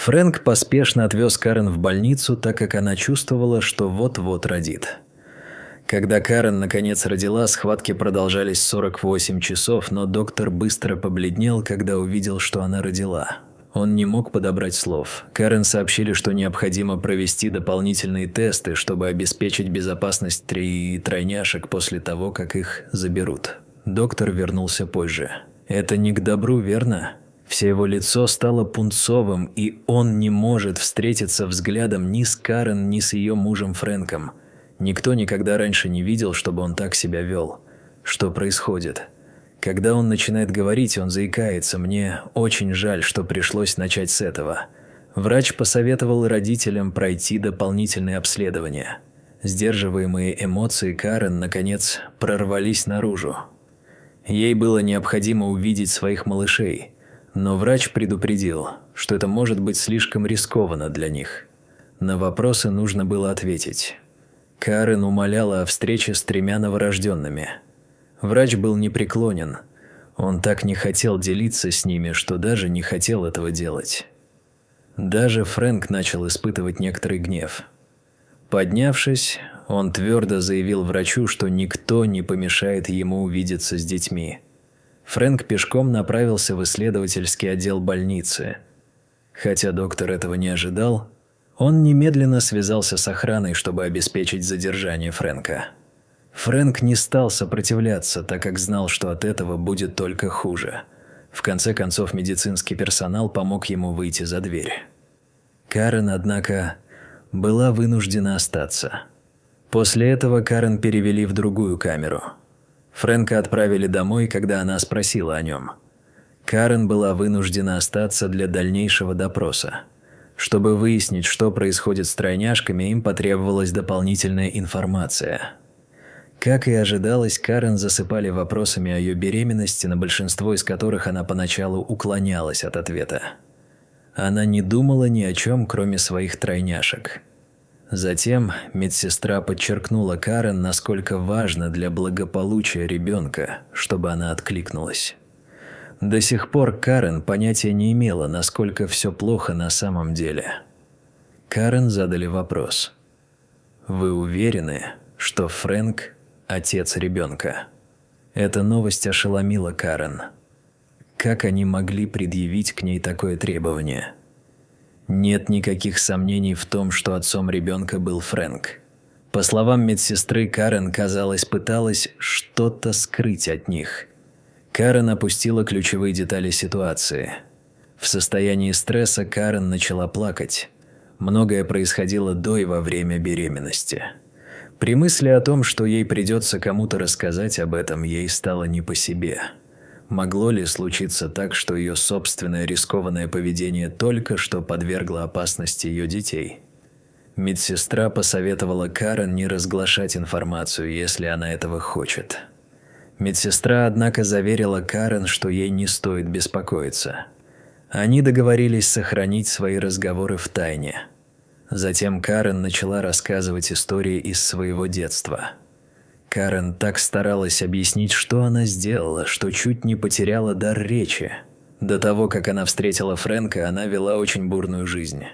Фрэнк поспешно отвез Карен в больницу, так как она чувствовала, что вот-вот родит. Когда Карен наконец родила, схватки продолжались 48 часов, но доктор быстро побледнел, когда увидел, что она родила. Он не мог подобрать слов. Карен сообщили, что необходимо провести дополнительные тесты, чтобы обеспечить безопасность тройняшек после того, как их заберут. Доктор вернулся позже. Это не к добру, верно? Все его лицо стало пунцовым, и он не может встретиться взглядом ни с Карен, ни с ее мужем Фрэнком. Никто никогда раньше не видел, чтобы он так себя вел. Что происходит? Когда он начинает говорить, он заикается. Мне очень жаль, что пришлось начать с этого. Врач посоветовал родителям пройти дополнительные обследования. Сдерживаемые эмоции Карен, наконец, прорвались наружу. Ей было необходимо увидеть своих малышей, но врач предупредил, что это может быть слишком рискованно для них. На вопросы нужно было ответить. Карен умоляла о встрече с 3 новорожденными. Врач был непреклонен. Он так не хотел делиться с ними, что даже не хотел этого делать. Даже Фрэнк начал испытывать некоторый гнев. Поднявшись, он твердо заявил врачу, что никто не помешает ему увидеться с детьми. Фрэнк пешком направился в исследовательский отдел больницы. Хотя доктор этого не ожидал, он немедленно связался с охраной, чтобы обеспечить задержание Фрэнка. Фрэнк не стал сопротивляться, так как знал, что от этого будет только хуже. В конце концов, медицинский персонал помог ему выйти за дверь. Карен, однако, была вынуждена остаться. После этого Карен перевели в другую камеру. Фрэнка отправили домой, когда она спросила о нем. Карен была вынуждена остаться для дальнейшего допроса. Чтобы выяснить, что происходит с тройняшками, им потребовалась дополнительная информация. Как и ожидалось, Карен засыпали вопросами о ее беременности, на большинство из которых она поначалу уклонялась от ответа. Она не думала ни о чем, кроме своих тройняшек. Затем медсестра подчеркнула Карен, насколько важно для благополучия ребенка, чтобы она откликнулась. До сих пор Карен понятия не имела, насколько все плохо на самом деле. Карен задали вопрос. «Вы уверены, что Фрэнк – отец ребенка?» Эта новость ошеломила Карен. Как они могли предъявить к ней такое требование? Нет никаких сомнений в том, что отцом ребенка был Фрэнк. По словам медсестры, Карен, казалось, пыталась что-то скрыть от них. Карен опустила ключевые детали ситуации. В состоянии стресса Карен начала плакать. Многое происходило до и во время беременности. При мысли о том, что ей придется кому-то рассказать об этом, ей стало не по себе. Могло ли случиться так, что ее собственное рискованное поведение только что подвергло опасности ее детей? Медсестра посоветовала Карен не разглашать информацию, если она этого хочет. Медсестра, однако, заверила Карен, что ей не стоит беспокоиться. Они договорились сохранить свои разговоры в тайне. Затем Карен начала рассказывать истории из своего детства. Карен так старалась объяснить, что она сделала, что чуть не потеряла дар речи. До того, как она встретила Фрэнка, она вела очень бурную жизнь.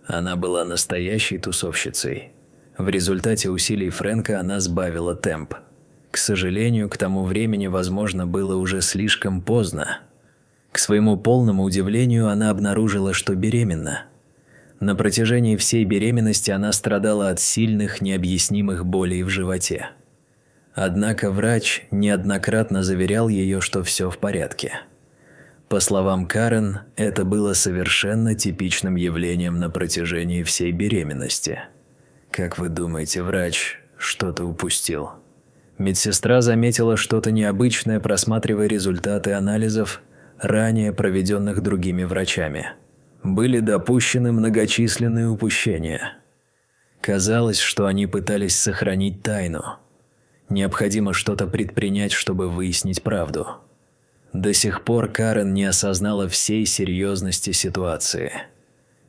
Она была настоящей тусовщицей. В результате усилий Фрэнка она сбавила темп. К сожалению, к тому времени, возможно, было уже слишком поздно. К своему полному удивлению, она обнаружила, что беременна. На протяжении всей беременности она страдала от сильных, необъяснимых болей в животе. Однако врач неоднократно заверял ее, что все в порядке. По словам Карен, это было совершенно типичным явлением на протяжении всей беременности. Как вы думаете, врач что-то упустил? Медсестра заметила что-то необычное, просматривая результаты анализов, ранее проведенных другими врачами. Были допущены многочисленные упущения. Казалось, что они пытались сохранить тайну. Необходимо что-то предпринять, чтобы выяснить правду. До сих пор Карен не осознала всей серьезности ситуации.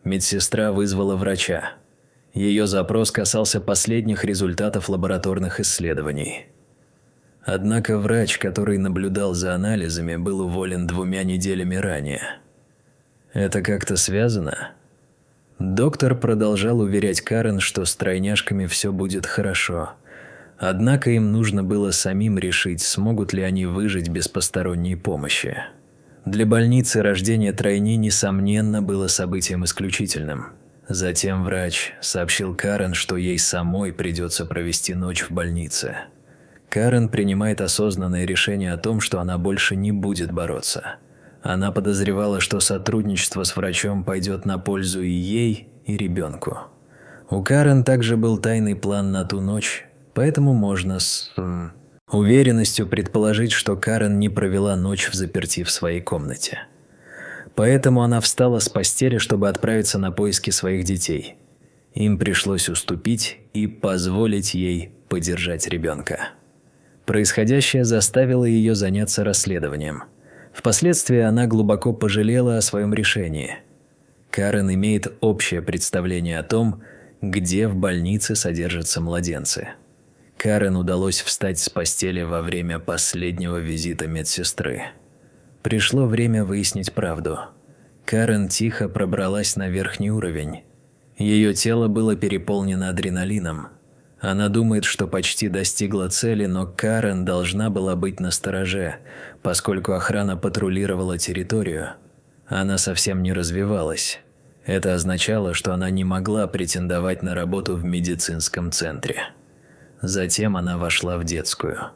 Медсестра вызвала врача. Ее запрос касался последних результатов лабораторных исследований. Однако врач, который наблюдал за анализами, был уволен 2 неделями ранее. Это как-то связано? Доктор продолжал уверять Карен, что с тройняшками все будет хорошо. Однако им нужно было самим решить, смогут ли они выжить без посторонней помощи. Для больницы рождение тройни, несомненно, было событием исключительным. Затем врач сообщил Карен, что ей самой придется провести ночь в больнице. Карен принимает осознанное решение о том, что она больше не будет бороться. Она подозревала, что сотрудничество с врачом пойдет на пользу и ей, и ребенку. У Карен также был тайный план на ту ночь, поэтому можно с уверенностью предположить, что Карен не провела ночь взаперти в своей комнате. Поэтому она встала с постели, чтобы отправиться на поиски своих детей. Им пришлось уступить и позволить ей подержать ребенка. Происходящее заставило ее заняться расследованием. Впоследствии она глубоко пожалела о своем решении. Карен имеет общее представление о том, где в больнице содержатся младенцы. Карен удалось встать с постели во время последнего визита медсестры. Пришло время выяснить правду. Карен тихо пробралась на верхний уровень. Ее тело было переполнено адреналином. Она думает, что почти достигла цели, но Карен должна была быть настороже, поскольку охрана патрулировала территорию. Она совсем не развивалась. Это означало, что она не могла претендовать на работу в медицинском центре. Затем она вошла в детскую.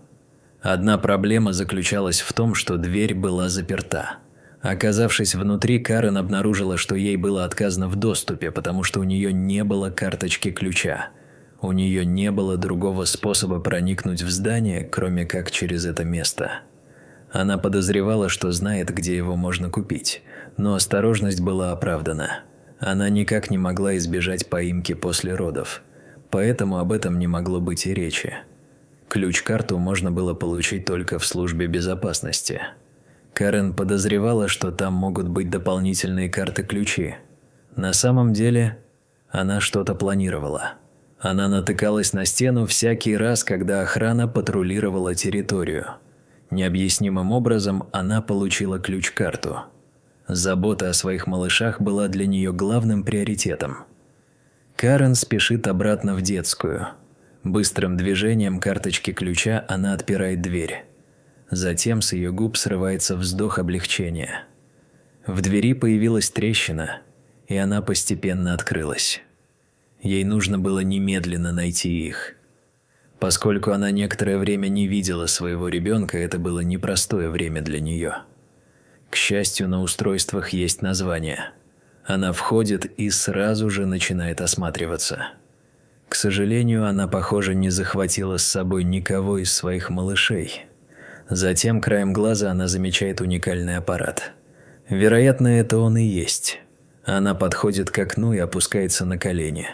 Одна проблема заключалась в том, что дверь была заперта. Оказавшись внутри, Карен обнаружила, что ей было отказано в доступе, потому что у нее не было карточки ключа. У нее не было другого способа проникнуть в здание, кроме как через это место. Она подозревала, что знает, где его можно купить, но осторожность была оправдана. Она никак не могла избежать поимки после родов, поэтому об этом не могло быть и речи. Ключ-карту можно было получить только в службе безопасности. Карен подозревала, что там могут быть дополнительные карты-ключи. На самом деле, она что-то планировала. Она натыкалась на стену всякий раз, когда охрана патрулировала территорию. Необъяснимым образом она получила ключ-карту. Забота о своих малышах была для нее главным приоритетом. Карен спешит обратно в детскую. Быстрым движением карточки ключа она отпирает дверь. Затем с ее губ срывается вздох облегчения. В двери появилась трещина, и она постепенно открылась. Ей нужно было немедленно найти их. Поскольку она некоторое время не видела своего ребенка, это было непростое время для нее. К счастью, на устройствах есть название. Она входит и сразу же начинает осматриваться. К сожалению, она, похоже, не захватила с собой никого из своих малышей. Затем краем глаза она замечает уникальный аппарат. Вероятно, это он и есть. Она подходит к окну и опускается на колени.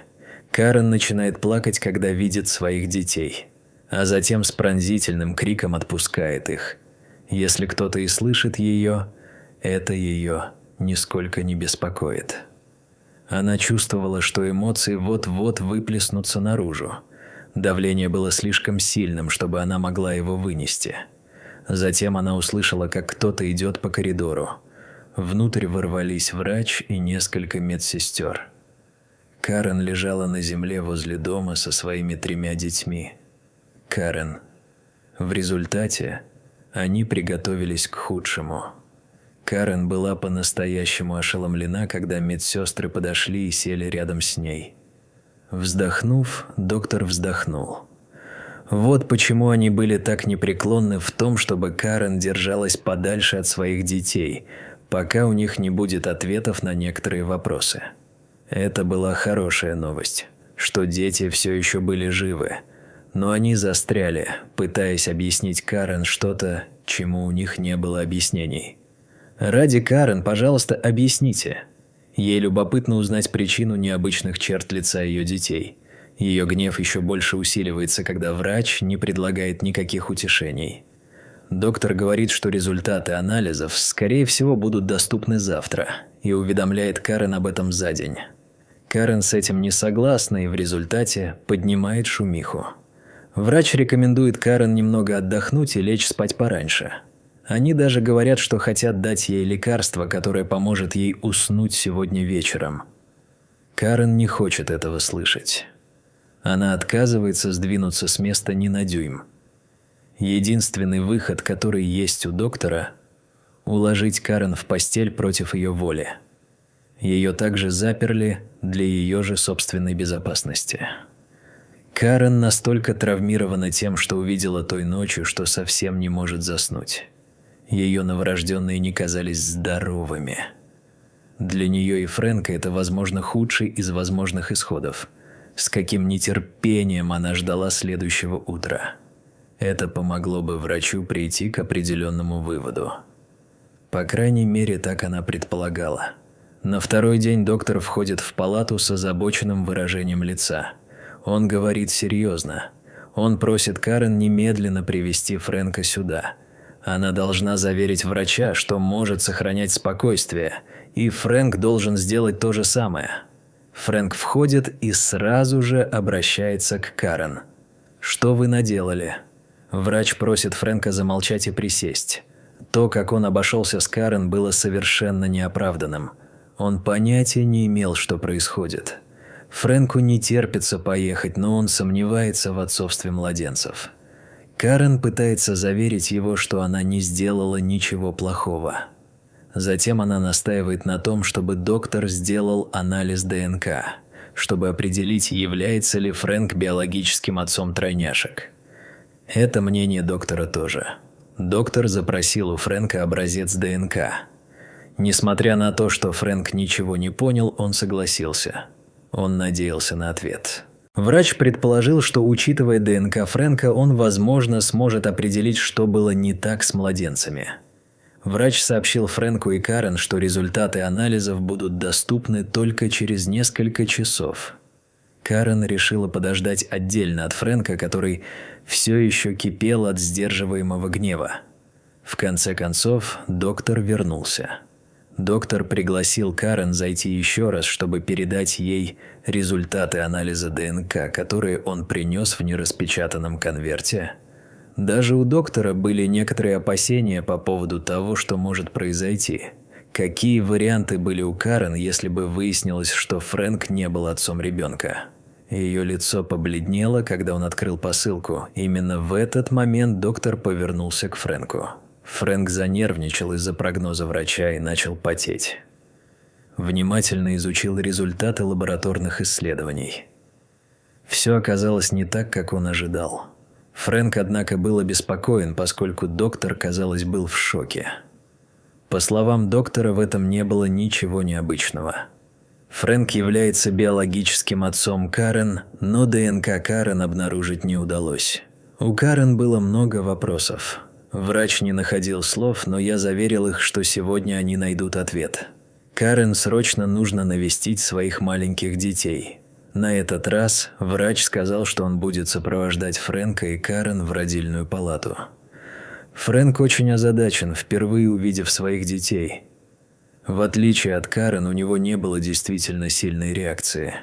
Карен начинает плакать, когда видит своих детей, а затем с пронзительным криком отпускает их. Если кто-то и слышит ее, это ее нисколько не беспокоит. Она чувствовала, что эмоции вот-вот выплеснутся наружу. Давление было слишком сильным, чтобы она могла его вынести. Затем она услышала, как кто-то идет по коридору. Внутрь ворвались врач и несколько медсестер. Карен лежала на земле возле дома со своими 3 детьми. Карен. В результате они приготовились к худшему. Карен была по-настоящему ошеломлена, когда медсестры подошли и сели рядом с ней. Вздохнув, доктор вздохнул. Вот почему они были так непреклонны в том, чтобы Карен держалась подальше от своих детей, пока у них не будет ответов на некоторые вопросы. Это была хорошая новость, что дети все еще были живы, но они застряли, пытаясь объяснить Карен что-то, чему у них не было объяснений. «Ради Карен, пожалуйста, объясните». Ей любопытно узнать причину необычных черт лица ее детей. Ее гнев еще больше усиливается, когда врач не предлагает никаких утешений. Доктор говорит, что результаты анализов, скорее всего, будут доступны завтра, и уведомляет Карен об этом за день. Карен с этим не согласна и в результате поднимает шумиху. Врач рекомендует Карен немного отдохнуть и лечь спать пораньше. Они даже говорят, что хотят дать ей лекарство, которое поможет ей уснуть сегодня вечером. Карен не хочет этого слышать. Она отказывается сдвинуться с места ни на дюйм. Единственный выход, который есть у доктора – уложить Карен в постель против ее воли. Ее также заперли для ее же собственной безопасности. Карен настолько травмирована тем, что увидела той ночью, что совсем не может заснуть. Ее новорожденные не казались здоровыми. Для нее и Фрэнка это, возможно, худший из возможных исходов. С каким нетерпением она ждала следующего утра. Это помогло бы врачу прийти к определенному выводу. По крайней мере, так она предполагала. На второй день доктор входит в палату с озабоченным выражением лица. Он говорит серьезно. Он просит Карен немедленно привести Фрэнка сюда. Она должна заверить врача, что может сохранять спокойствие, и Фрэнк должен сделать то же самое. Фрэнк входит и сразу же обращается к Карен. «Что вы наделали?» Врач просит Фрэнка замолчать и присесть. То, как он обошелся с Карен, было совершенно неоправданным. Он понятия не имел, что происходит. Фрэнку не терпится поехать, но он сомневается в отцовстве младенцев. Карен пытается заверить его, что она не сделала ничего плохого. Затем она настаивает на том, чтобы доктор сделал анализ ДНК, чтобы определить, является ли Фрэнк биологическим отцом тройняшек. Это мнение доктора тоже. Доктор запросил у Фрэнка образец ДНК. Несмотря на то, что Фрэнк ничего не понял, он согласился. Он надеялся на ответ. Врач предположил, что, учитывая ДНК Фрэнка, он, возможно, сможет определить, что было не так с младенцами. Врач сообщил Фрэнку и Карен, что результаты анализов будут доступны только через несколько часов. Карен решила подождать отдельно от Фрэнка, который все еще кипел от сдерживаемого гнева. В конце концов, доктор вернулся. Доктор пригласил Карен зайти еще раз, чтобы передать ей результаты анализа ДНК, которые он принес в нераспечатанном конверте. Даже у доктора были некоторые опасения по поводу того, что может произойти. Какие варианты были у Карен, если бы выяснилось, что Фрэнк не был отцом ребенка? Ее лицо побледнело, когда он открыл посылку. Именно в этот момент доктор повернулся к Фрэнку. Фрэнк занервничал из-за прогноза врача и начал потеть. Внимательно изучил результаты лабораторных исследований. Все оказалось не так, как он ожидал. Фрэнк, однако, был обеспокоен, поскольку доктор, казалось, был в шоке. По словам доктора, в этом не было ничего необычного. Фрэнк является биологическим отцом Карен, но ДНК Карен обнаружить не удалось. У Карен было много вопросов. Врач не находил слов, но я заверил их, что сегодня они найдут ответ. Карен срочно нужно навестить своих маленьких детей. На этот раз врач сказал, что он будет сопровождать Фрэнка и Карен в родильную палату. Фрэнк очень озадачен, впервые увидев своих детей. В отличие от Карен, у него не было действительно сильной реакции.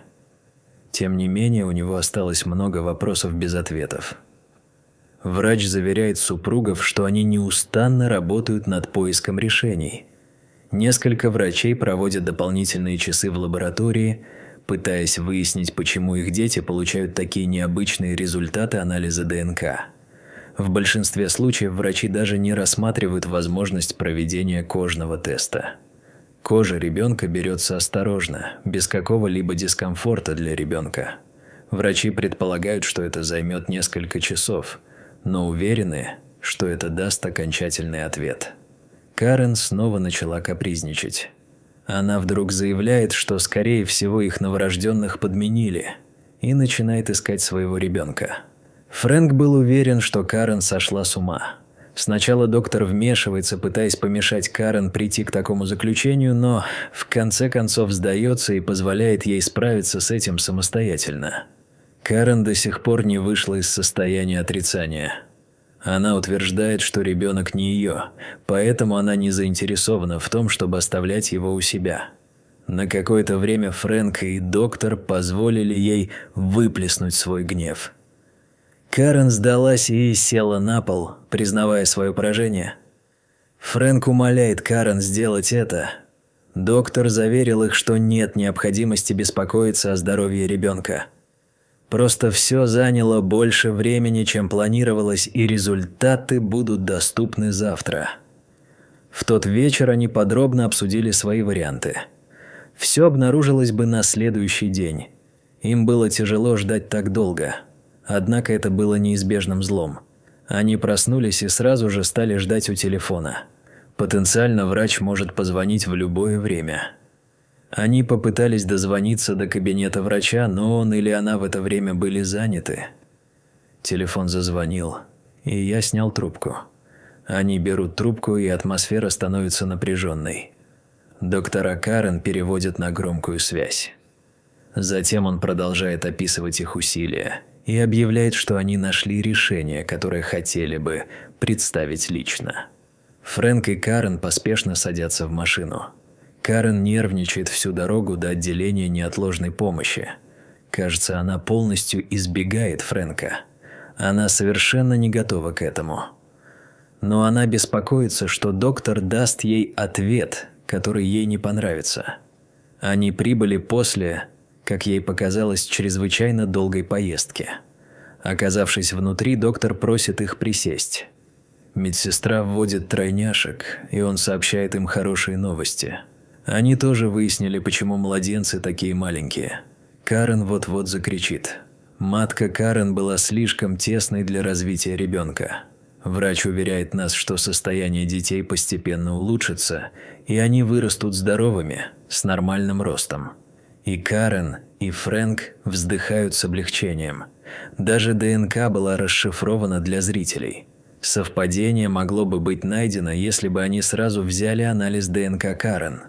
Тем не менее, у него осталось много вопросов без ответов. Врач заверяет супругов, что они неустанно работают над поиском решений. Несколько врачей проводят дополнительные часы в лаборатории, пытаясь выяснить, почему их дети получают такие необычные результаты анализа ДНК. В большинстве случаев врачи даже не рассматривают возможность проведения кожного теста. Кожа ребенка берется осторожно, без какого-либо дискомфорта для ребенка. Врачи предполагают, что это займет несколько часов, но уверены, что это даст окончательный ответ. Карен снова начала капризничать. Она вдруг заявляет, что, скорее всего, их новорожденных подменили, и начинает искать своего ребенка. Фрэнк был уверен, что Карен сошла с ума. Сначала доктор вмешивается, пытаясь помешать Карен прийти к такому заключению, но в конце концов сдается и позволяет ей справиться с этим самостоятельно. Карен до сих пор не вышла из состояния отрицания. Она утверждает, что ребенок не ее, поэтому она не заинтересована в том, чтобы оставлять его у себя. На какое-то время Фрэнк и доктор позволили ей выплеснуть свой гнев. Карен сдалась и села на пол, признавая свое поражение. Фрэнк умоляет Карен сделать это, Доктор заверил их, что нет необходимости беспокоиться о здоровье ребенка. Просто все заняло больше времени, чем планировалось, и результаты будут доступны завтра. В тот вечер они подробно обсудили свои варианты. Все обнаружилось бы на следующий день. Им было тяжело ждать так долго. Однако это было неизбежным злом. Они проснулись и сразу же стали ждать у телефона. Потенциально врач может позвонить в любое время. Они попытались дозвониться до кабинета врача, но он или она в это время были заняты. Телефон зазвонил, и я снял трубку. Они берут трубку, и атмосфера становится напряженной. Доктора Карен переводят на громкую связь. Затем он продолжает описывать их усилия и объявляет, что они нашли решение, которое хотели бы представить лично. Фрэнк и Карен поспешно садятся в машину. Карен нервничает всю дорогу до отделения неотложной помощи. Кажется, она полностью избегает Фрэнка. Она совершенно не готова к этому. Но она беспокоится, что доктор даст ей ответ, который ей не понравится. Они прибыли после, как ей показалось, чрезвычайно долгой поездки. Оказавшись внутри, доктор просит их присесть. Медсестра вводит тройняшек, и он сообщает им хорошие новости. Они тоже выяснили, почему младенцы такие маленькие. Карен вот-вот закричит. Матка Карен была слишком тесной для развития ребенка. Врач уверяет нас, что состояние детей постепенно улучшится, и они вырастут здоровыми, с нормальным ростом. И Карен, и Фрэнк вздыхают с облегчением. Даже ДНК была расшифрована для зрителей. Совпадение могло бы быть найдено, если бы они сразу взяли анализ ДНК Карен.